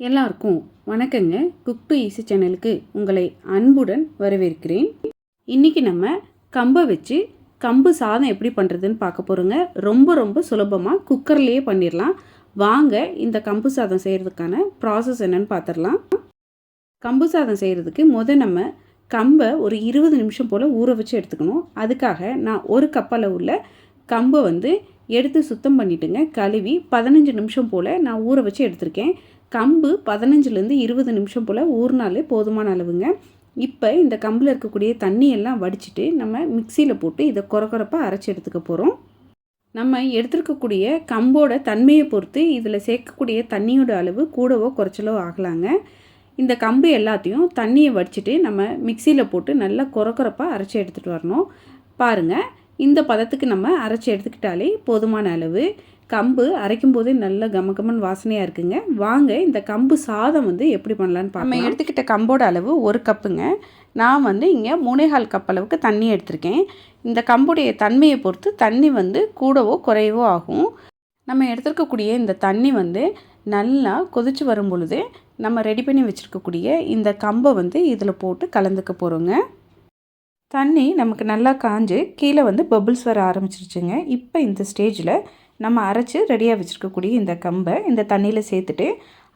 எல்லாருக்கும் வணக்கங்க. Cook to easy சேனலுக்கு உங்களை அன்புடன் வரவேற்கிறேன். இன்றைக்கி நம்ம கம்பை வச்சு கம்பு சாதம் எப்படி பண்ணுறதுன்னு பார்க்க போகிறோங்க. ரொம்ப சுலபமாக குக்கர்லேயே பண்ணிடலாம். வாங்க இந்த கம்பு சாதம் செய்கிறதுக்கான ப்ராசஸ் என்னன்னு பார்த்துடலாம். கம்பு சாதம் செய்கிறதுக்கு நம்ம கம்பை ஒரு 20 நிமிஷம் போல் ஊற வச்சு எடுத்துக்கணும். அதுக்காக நான் ஒரு கப் அளவுள்ள கம்பை எடுத்து சுத்தம் பண்ணிவிட்டுங்க, கழுவி 15 நிமிஷம் போல் நான் ஊற வச்சு எடுத்திருக்கேன். கம்பு 15லேருந்து 20 நிமிஷம் போல் ஊறினாலே போதுமான அளவுங்க. இப்போ இந்த கம்பில் இருக்கக்கூடிய தண்ணியெல்லாம் வடிச்சிட்டு நம்ம மிக்சியில் போட்டு இதை கொரப்பாக அரைச்சி எடுத்துக்க போகிறோம். நம்ம எடுத்துருக்கக்கூடிய கம்போட தன்மையை பொறுத்து இதில் சேர்க்கக்கூடிய தண்ணியோட அளவு கூடவோ குறைச்சலோ ஆகலாங்க. இந்த கம்பு எல்லாத்தையும் தண்ணியை வடிச்சிட்டு நம்ம மிக்சியில் போட்டு நல்லா கொரப்பாக அரைச்சி எடுத்துகிட்டு வரணும். பாருங்கள், இந்த பதத்துக்கு நம்ம அரைச்சி எடுத்துக்கிட்டாலே போதுமான அளவு. கம்பு அரைக்கும் போதே நல்ல கமகமன் வாசனையாக இருக்குங்க. வாங்க இந்த கம்பு சாதம் எப்படி பண்ணலான்னு பார்க்கலாம். நம்ம எடுத்துக்கிட்ட கம்போட அளவு 1 கப்புங்க. நான் இங்கே 3/4 கப் அளவுக்கு தண்ணி எடுத்திருக்கேன். இந்த கம்புடைய தன்மையை பொறுத்து தண்ணி கூடவோ குறையவோ ஆகும். நம்ம எடுத்துருக்கக்கூடிய இந்த தண்ணி நல்லா கொதிச்சு வரும் பொழுது நம்ம ரெடி பண்ணி வச்சுருக்கக்கூடிய இந்த கம்பை இதில் போட்டு கலந்துக்க போகிறோங்க. தண்ணி நமக்கு நல்லா காஞ்சு கீழே பபிள்ஸ் வர ஆரம்பிச்சிருச்சுங்க. இப்போ இந்த ஸ்டேஜில் நம்ம அரைச்சி ரெடியாக வச்சுருக்கக்கூடிய இந்த கம்பை இந்த தண்ணியில் சேர்த்துட்டு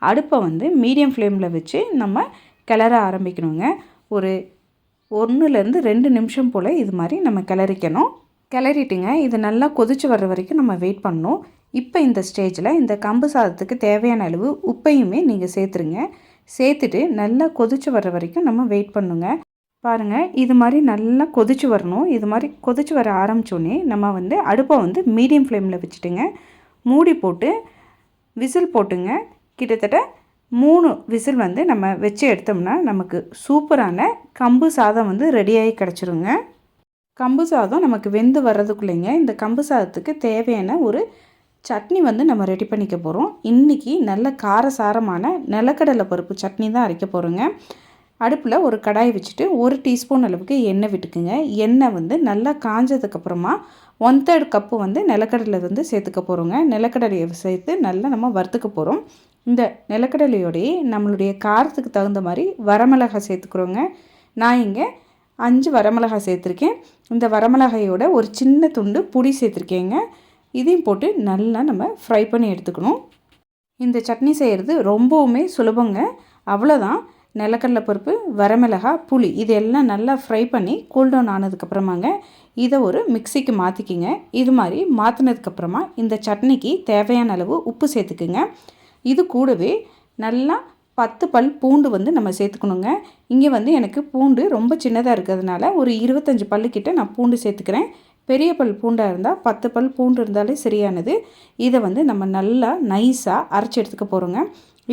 அடுப்பை மீடியம் ஃப்ளேமில் வச்சு நம்ம கிளற ஆரம்பிக்கணுங்க. ஒரு 1லேருந்து 2 நிமிஷம் போல் இது மாதிரி நம்ம கிளறிக்கணும். கிளறிட்டுங்க இது நல்லா கொதிச்சு வர்ற வரைக்கும் நம்ம வெயிட் பண்ணணும். இப்போ இந்த ஸ்டேஜில் இந்த கம்பு சாதத்துக்கு தேவையான அளவு உப்பையுமே நீங்கள் சேர்த்துருங்க. சேர்த்துட்டு நல்லா கொதிச்சு வர்ற வரைக்கும் நம்ம வெயிட் பண்ணுங்க. பாருங்கள், இது மாதிரி நல்லா கொதிச்சு வரணும். இது மாதிரி கொதிச்சு வர ஆரம்பித்தோடனே நம்ம அடுப்பை மீடியம் ஃப்ளேமில் வச்சுட்டுங்க மூடி போட்டு விசில் போட்டுங்க. கிட்டத்தட்ட 3 விசில் நம்ம வச்சு எடுத்தோம்னா நமக்கு சூப்பரான கம்பு சாதம் ரெடியாகி கிடச்சிருங்க. கம்பு சாதம் நமக்கு வெந்து வர்றதுக்குள்ளேங்க இந்த கம்பு சாதத்துக்கு தேவையான ஒரு சட்னி நம்ம ரெடி பண்ணிக்க போகிறோம். இன்றைக்கி நல்ல காரசாரமான நிலக்கடலை பருப்பு சட்னி தான் அரைக்க போகிறோங்க. அடுப்பில் ஒரு கடாய் வச்சுட்டு 1 டீஸ்பூன் அளவுக்கு எண்ணெய் விட்டுக்குங்க. எண்ணெய் நல்லா காஞ்சதுக்கப்புறமா 1/3 கப்பு நிலக்கடலை சேர்த்துக்க போகிறோங்க. நிலக்கடலையை சேர்த்து நல்லா நம்ம வறுத்துக்க போகிறோம். இந்த நிலக்கடலையோடையே நம்மளுடைய காரத்துக்கு தகுந்த மாதிரி வரமிளகாய் சேர்த்துக்கிறோங்க. நான் இங்கே 5 வரமிளகாய் சேர்த்துருக்கேன். இந்த வரமிளகாயோட ஒரு சின்ன துண்டு புளி சேர்த்துருக்கேங்க. இதையும் போட்டு நல்லா நம்ம ஃப்ரை பண்ணி எடுத்துக்கணும். இந்த சட்னி செய்கிறது ரொம்பவுமே சுலபங்க. அவ்வளோதான். நிலக்கடலை பருப்பு, வரமிளகாய், புளி இது எல்லாம் நல்லா ஃப்ரை பண்ணி கூல்டவுன் ஆனதுக்கப்புறமாங்க இதை ஒரு மிக்சிக்கு மாற்றிக்கிங்க. இது மாதிரி மாற்றினதுக்கப்புறமா இந்த சட்னிக்கு தேவையான அளவு உப்பு சேர்த்துக்குங்க. இது கூடவே நல்லா 10 பல் பூண்டு நம்ம சேர்த்துக்கணுங்க. இங்கே எனக்கு பூண்டு ரொம்ப சின்னதாக இருக்கிறதுனால ஒரு 25 பல்லுக்கிட்ட நான் பூண்டு சேர்த்துக்கிறேன். பெரிய பல் பூண்டாக இருந்தால் 10 பல் பூண்டு இருந்தாலே சரியானது. இதை நம்ம நல்லா நைஸாக அரைச்சி எடுத்துக்க போகிறோங்க.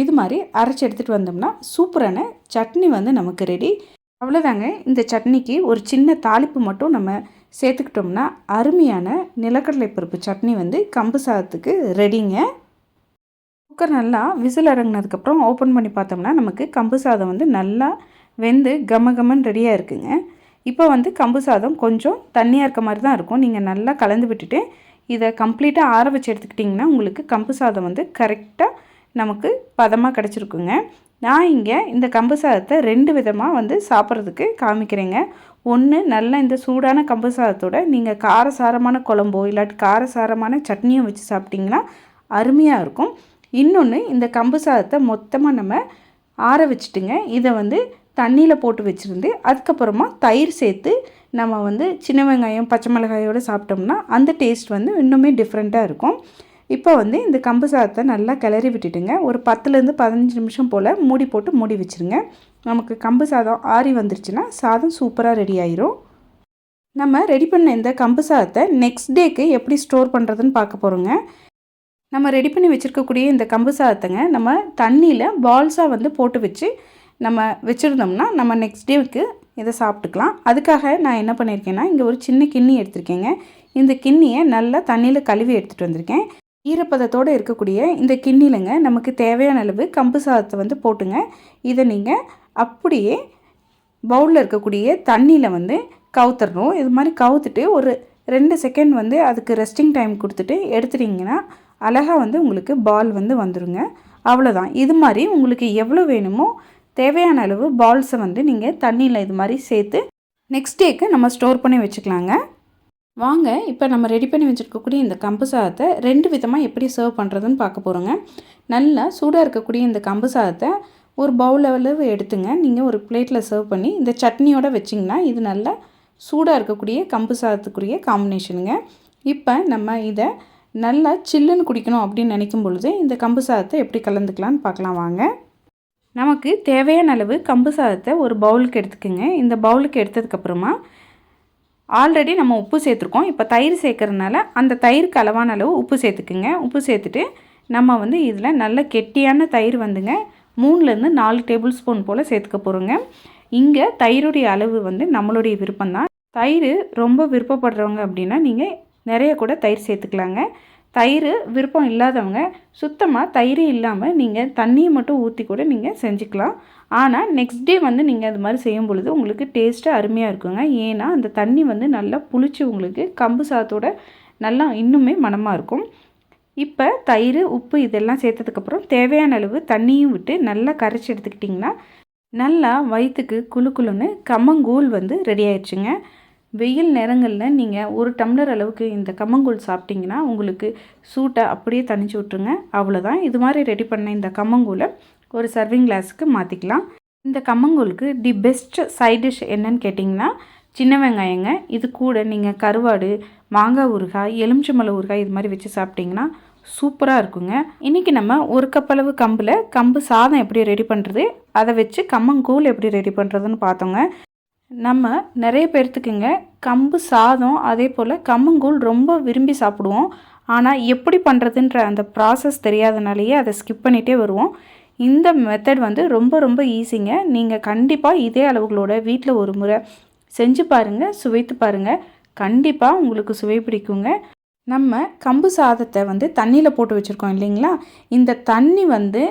இது மாதிரி அரைச்சி எடுத்துகிட்டு வந்தோம்னா சூப்பரான சட்னி நமக்கு ரெடி. அவ்வளோதாங்க. இந்த சட்னிக்கு ஒரு சின்ன தாளிப்பு மட்டும் நம்ம சேர்த்துக்கிட்டோம்னா அருமையான நிலக்கடலை பருப்பு சட்னி கம்பு சாதத்துக்கு ரெடிங்க. குக்கர் நல்லா விசில் இறங்கினதுக்கப்புறம் ஓப்பன் பண்ணி பார்த்தோம்னா நமக்கு கம்பு சாதம் நல்லா வெந்து கமகமன் ரெடியாக இருக்குங்க. இப்போ கம்பு சாதம் கொஞ்சம் தண்ணியாக இருக்க மாதிரி தான் இருக்கும். நீங்கள் நல்லா கலந்து விட்டுட்டு இதை கம்ப்ளீட்டாக ஆற வச்சு எடுத்துக்கிட்டிங்கன்னா உங்களுக்கு கம்பு சாதம் கரெக்டாக நமக்கு பதமாக கிடச்சிருக்குங்க. நான் இங்கே இந்த கம்பு சாதத்தை 2 விதமாக சாப்பிட்றதுக்கு காமிக்கிறேங்க. ஒன்று, நல்லா இந்த சூடான கம்பு சாதத்தோட நீங்கள் காரசாரமான குழம்போ இல்லாட்டி காரசாரமான சட்னியும் வச்சு சாப்பிட்டிங்கன்னா அருமையாக இருக்கும். இன்னொன்று, இந்த கம்பு சாதத்தை மொத்தமாக நம்ம ஆற வச்சுட்டுங்க இதை தண்ணியில் போட்டு வச்சுருந்து அதுக்கப்புறமா தயிர் சேர்த்து நம்ம சின்ன வெங்காயம் பச்சை மிளகாயோடு சாப்பிட்டோம்னா அந்த டேஸ்ட் இன்னுமே டிஃப்ரெண்ட்டாக இருக்கும். இப்போ இந்த கம்பு சாதத்தை நல்லா கிளறி விட்டுட்டுங்க ஒரு 10லேருந்து 15 நிமிஷம் போல் மூடி போட்டு மூடி வச்சுருங்க. நமக்கு கம்பு சாதம் ஆறி வந்துருச்சுன்னா சாதம் சூப்பராக ரெடி ஆயிரும். நம்ம ரெடி பண்ண இந்த கம்பு சாதத்தை நெக்ஸ்ட் டேக்கு எப்படி ஸ்டோர் பண்ணுறதுன்னு பார்க்க போகிறோங்க. நம்ம ரெடி பண்ணி வச்சுருக்கக்கூடிய இந்த கம்பு சாதத்தைங்க நம்ம தண்ணியில் பால்ஸாக போட்டு வச்சு நம்ம வச்சுருந்தோம்னா நம்ம நெக்ஸ்ட் டேவுக்கு இதை சாப்பிட்டுக்கலாம். அதுக்காக நான் என்ன பண்ணியிருக்கேன்னா இங்கே ஒரு சின்ன கிண்ணி எடுத்திருக்கேங்க. இந்த கிண்ணியை நல்லா தண்ணியில் கழுவி எடுத்துகிட்டு வந்திருக்கேன். ஈரப்பதத்தோடு இருக்கக்கூடிய இந்த கிண்ணிலங்க நமக்கு தேவையான அளவு கம்பு சாதத்தை போட்டுங்க. இதை நீங்கள் அப்படியே பவுலில் இருக்கக்கூடிய தண்ணியில் கவுத்துடணும். இது மாதிரி கவுத்துட்டு ஒரு 2 செகண்ட் அதுக்கு ரெஸ்டிங் டைம் கொடுத்துட்டு எடுத்துட்டிங்கன்னா அழகாக உங்களுக்கு பால் வந்துருங்க. அவ்வளோதான். இது மாதிரி உங்களுக்கு எவ்வளோ வேணுமோ தேவையான அளவு பால்ஸை வந்து நீங்கள் தண்ணியில் இது மாதிரி சேர்த்து நெக்ஸ்ட் டேக்கு நம்ம ஸ்டோர் பண்ணி வச்சுக்கலாங்க. வாங்க இப்போ நம்ம ரெடி பண்ணி வச்சுருக்கக்கூடிய இந்த கம்பு சாதத்தை 2 விதமாக எப்படி சர்வ் பண்ணுறதுன்னு பார்க்க போகிறோங்க. நல்லா சூடாக இருக்கக்கூடிய இந்த கம்பு சாதத்தை ஒரு பவுல் அளவு எடுத்துங்க. நீங்கள் ஒரு பிளேட்டில் சர்வ் பண்ணி இந்த சட்னியோடு வச்சிங்கன்னா இது நல்லா சூடாக இருக்கக்கூடிய கம்பு சாதத்துக்குரிய காம்பினேஷனுங்க. இப்போ நம்ம இதை நல்லா சில்லுன்னு குடிக்கணும் அப்படின்னு நினைக்கும் பொழுது இந்த கம்பு சாதத்தை எப்படி கலந்துக்கலான்னு பார்க்கலாம் வாங்க. நமக்கு தேவையான அளவு கம்பு சாதத்தை ஒரு பவுலுக்கு எடுத்துக்கோங்க. இந்த பவுலுக்கு எடுத்ததுக்கப்புறமா ஆல்ரெடி நம்ம உப்பு சேர்த்துருக்கோம். இப்போ தயிர் சேர்க்கறதுனால அந்த தயிருக்கு அளவான அளவு உப்பு சேர்த்துக்குங்க. உப்பு சேர்த்துட்டு நம்ம வந்து இதில் நல்ல கெட்டியான தயிர் வந்துங்க 3லேருந்து 4 டேபிள் ஸ்பூன் போல் சேர்த்துக்க போகிறோங்க. இங்கே தயிருடைய அளவு வந்து நம்மளுடைய விருப்பம்தான். தயிர் ரொம்ப விருப்பப்படுறவங்க அப்படின்னா நீங்கள் நிறைய கூட தயிர் சேர்த்துக்கலாங்க. தயிர் விருப்பம் இல்லாதவங்க சுத்தமாக தயிர் இல்லாமல் நீங்கள் தண்ணியை மட்டும் ஊற்றி கூட நீங்கள் செஞ்சுக்கலாம். ஆனால் நெக்ஸ்ட் டே வந்து நீங்கள் அது மாதிரி செய்யும் பொழுது உங்களுக்கு டேஸ்ட்டு அருமையாக இருக்குங்க. ஏன்னா அந்த தண்ணி வந்து நல்லா புளிச்சு உங்களுக்கு கம்பு சாதத்தோட நல்லா இன்னுமே மணமாக இருக்கும். இப்போ தயிர் உப்பு இதெல்லாம் சேர்த்ததுக்கப்புறம் தேவையான அளவு தண்ணியும் விட்டு நல்லா கரைச்சி எடுத்துக்கிட்டிங்கன்னா நல்லா வயிற்றுக்கு குளு குளுன்னு கம்மங்கூழ் வந்து ரெடி ஆயிடுச்சுங்க. வெயில் நேரங்களில் நீங்கள் 1 டம்ளர் அளவுக்கு இந்த கம்மங்கூழ் சாப்பிட்டிங்கன்னா உங்களுக்கு சூட்டை அப்படியே தணிச்சு விட்ருங்க. அவ்வளோதான். இது மாதிரி ரெடி பண்ண இந்த கம்மங்கூழை ஒரு சர்விங் கிளாஸுக்கு மாற்றிக்கலாம். இந்த கம்மங்கூழுக்கு தி பெஸ்ட் சைட் டிஷ் என்னன்னு கேட்டிங்கன்னா சின்ன வெங்காயங்க. இது கூட நீங்கள் கருவாடு, மாங்காய் ஊறுகாய், எலுமிச்சம்பழ ஊறுகாய் இது மாதிரி வச்சு சாப்பிட்டிங்கன்னா சூப்பராக இருக்குங்க. இன்றைக்கி நம்ம 1 கப் அளவு கம்பில் கம்பு சாதம் எப்படி ரெடி பண்ணுறது, அதை வச்சு கம்மங்கூழ் எப்படி ரெடி பண்ணுறதுன்னு பார்த்தோங்க. நம்ம நிறைய பேர்த்துக்குங்க கம்பு சாதம் அதே போல் கம்மங்கூழ் ரொம்ப விரும்பி சாப்பிடுவோம். ஆனால் எப்படி பண்ணுறதுன்ற அந்த ப்ராசஸ் தெரியாதனாலேயே அதை ஸ்கிப் பண்ணிகிட்டே வருவோம். இந்த மெத்தட் வந்து ரொம்ப ரொம்ப ஈஸிங்க. நீங்கள் கண்டிப்பாக இதே அளவுகளோட வீட்டில் ஒரு முறை செஞ்சு பாருங்கள், சுவைத்து பாருங்கள். கண்டிப்பாக உங்களுக்கு சுவை பிடிக்குங்க. நம்ம கம்பு சாதத்தை வந்து தண்ணியில் போட்டு வச்சுருக்கோம் இல்லைங்களா, இந்த தண்ணி வந்து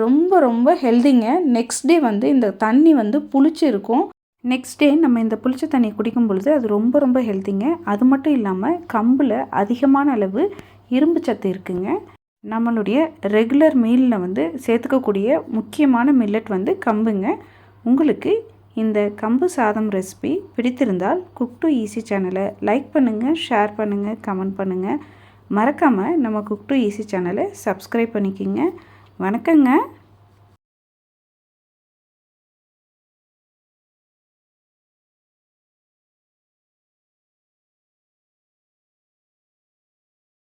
ரொம்ப ரொம்ப ஹெல்திங்க. நெக்ஸ்ட் டே வந்து இந்த தண்ணி வந்து புளிச்சு இருக்கும். நெக்ஸ்ட் டே நம்ம இந்த புளிச்ச தண்ணி குடிக்கும் பொழுது அது ரொம்ப ரொம்ப ஹெல்த்திங்க. அது மட்டும் இல்லாமல் கம்பில் அதிகமான அளவு இரும்பு சத்து இருக்குங்க. நம்மளுடைய ரெகுலர் மீலில் வந்து சேர்த்துக்கக்கூடிய முக்கியமான மில்லட் வந்து கம்புங்க. உங்களுக்கு இந்த கம்பு சாதம் ரெசிபி பிடித்திருந்தால் குக் டு ஈஸி சேனலை லைக் பண்ணுங்கள், ஷேர் பண்ணுங்கள், கமெண்ட் பண்ணுங்கள். மறக்காமல் நம்ம குக் டு ஈஸி சேனலை சப்ஸ்கிரைப் பண்ணிக்கிங்க. வணக்கங்க.